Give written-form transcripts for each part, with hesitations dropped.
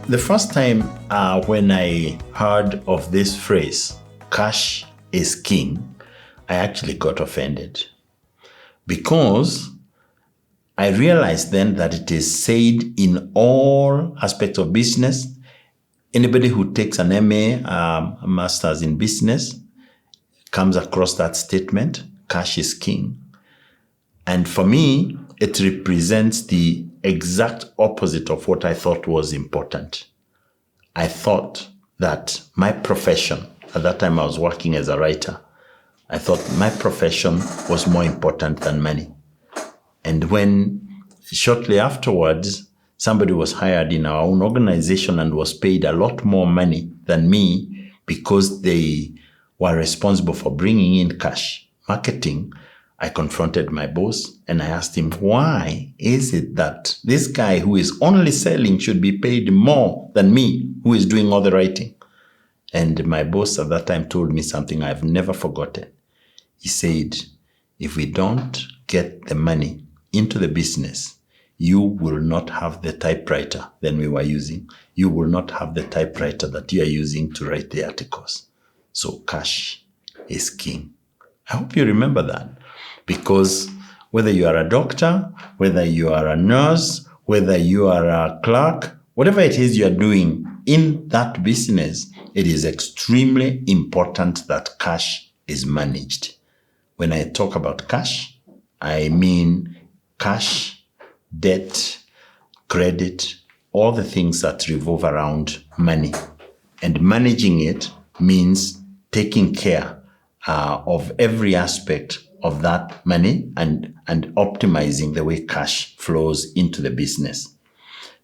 The first time when I heard of this phrase, cash is king, I actually got offended because I realized then that it is said in all aspects of business. Anybody who takes an MA, a master's in business, comes across that statement, cash is king. And for me, it represents the exact opposite of what I thought was important. I thought that my profession, at that time I was working as a writer, I thought my profession was more important than money. And when shortly afterwards, somebody was hired in our own organization and was paid a lot more money than me because they were responsible for bringing in cash, marketing, I confronted my boss and I asked him, why is it that this guy who is only selling should be paid more than me, who is doing all the writing? And my boss at that time told me something I've never forgotten. He said, if we don't get the money into the business, you will not have the typewriter that we were using. You will not have the typewriter that you are using to write the articles. So cash is king. I hope you remember that. Because whether you are a doctor, whether you are a nurse, whether you are a clerk, whatever it is you are doing in that business, it is extremely important that cash is managed. When I talk about cash, I mean cash, debt, credit, all the things that revolve around money. And managing it means taking care of every aspect of that money and optimizing the way cash flows into the business.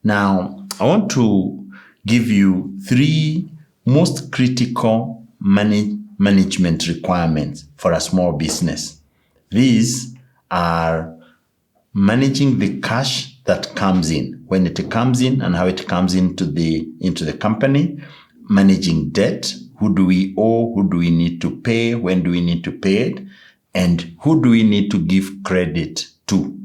Now, I want to give you 3 most critical management requirements for a small business. These are managing the cash that comes in, when it comes in and how it comes into the company, managing debt, who do we owe, who do we need to pay, when do we need to pay it, and who do we need to give credit to?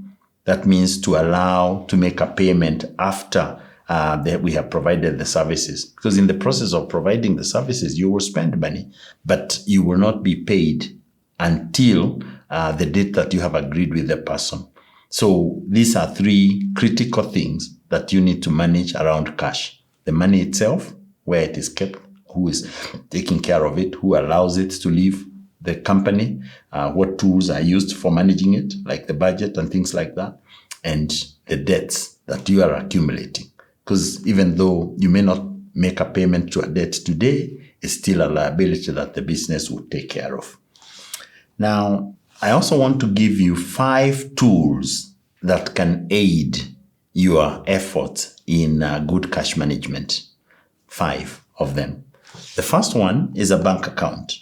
That means to allow to make a payment after that we have provided the services. Because in the process of providing the services, you will spend money, but you will not be paid until the date that you have agreed with the person. So these are 3 critical things that you need to manage around cash. The money itself, where it is kept, who is taking care of it, who allows it to leave the company, what tools are used for managing it, like the budget and things like that, and the debts that you are accumulating. Because even though you may not make a payment to a debt today, it's still a liability that the business will take care of. Now, I also want to give you 5 tools that can aid your efforts in good cash management. 5 of them. The first one is a bank account.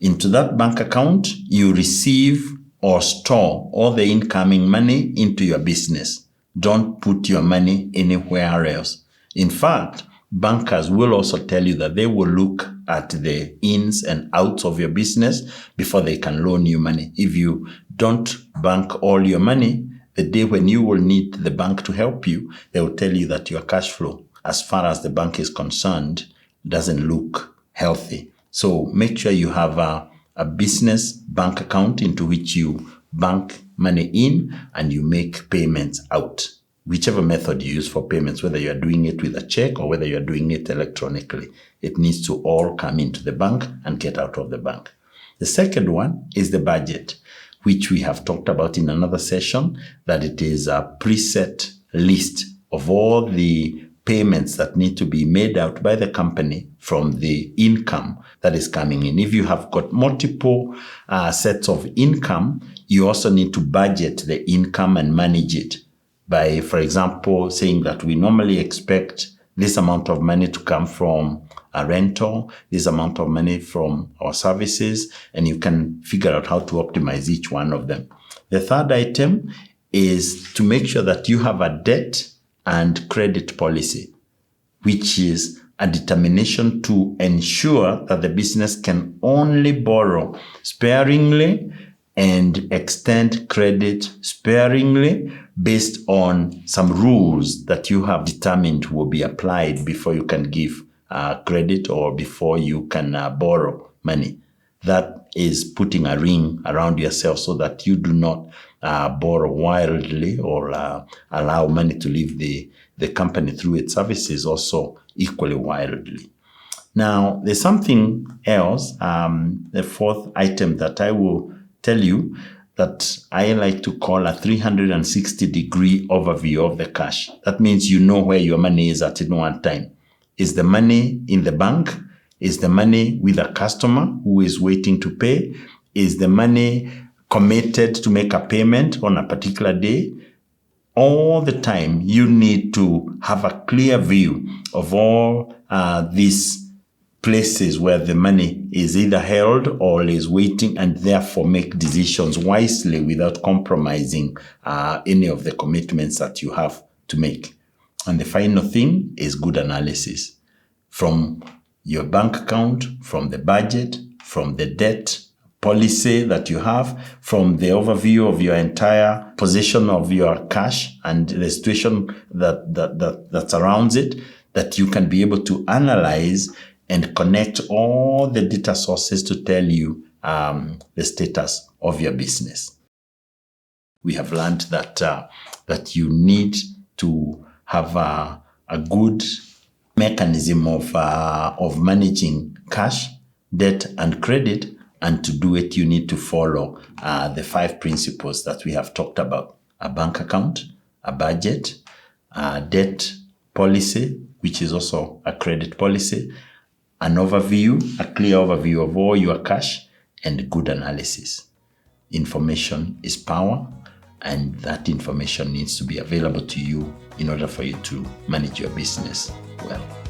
Into that bank account, you receive or store all the incoming money into your business. Don't put your money anywhere else. In fact, bankers will also tell you that they will look at the ins and outs of your business before they can loan you money. If you don't bank all your money, the day when you will need the bank to help you, they will tell you that your cash flow, as far as the bank is concerned, doesn't look healthy. So make sure you have a business bank account into which you bank money in and you make payments out. Whichever method you use for payments, whether you are doing it with a check or whether you are doing it electronically, it needs to all come into the bank and get out of the bank. The second one is the budget, which we have talked about in another session, that it is a preset list of all the payments that need to be made out by the company from the income that is coming in. If you have got multiple sets of income, you also need to budget the income and manage it by, for example, saying that we normally expect this amount of money to come from a rental, this amount of money from our services, and you can figure out how to optimize each one of them. The third item is to make sure that you have a debt and credit policy, which is a determination to ensure that the business can only borrow sparingly and extend credit sparingly based on some rules that you have determined will be applied before you can give credit or before you can borrow money. That is putting a ring around yourself so that you do not borrow wildly or allow money to leave the company through its services also equally wildly. Now, there's something else, the fourth item that I will tell you that I like to call a 360-degree overview of the cash. That means you know where your money is at one time. Is the money in the bank? Is the money with a customer who is waiting to pay? Is the money committed to make a payment on a particular day? All the time, you need to have a clear view of all these places where the money is either held or is waiting, and therefore make decisions wisely without compromising any of the commitments that you have to make. And the final thing is good analysis from your bank account, from the budget, from the debt policy that you have, from the overview of your entire position of your cash and the situation that surrounds it, that you can be able to analyze and connect all the data sources to tell you the status of your business. We have learned that you need to have a good mechanism of managing cash, debt, and credit. And to do it, you need to follow the 5 principles that we have talked about: a bank account, a budget, a debt policy, which is also a credit policy, an overview, a clear overview of all your cash, and good analysis. Information is power, and that information needs to be available to you in order for you to manage your business well.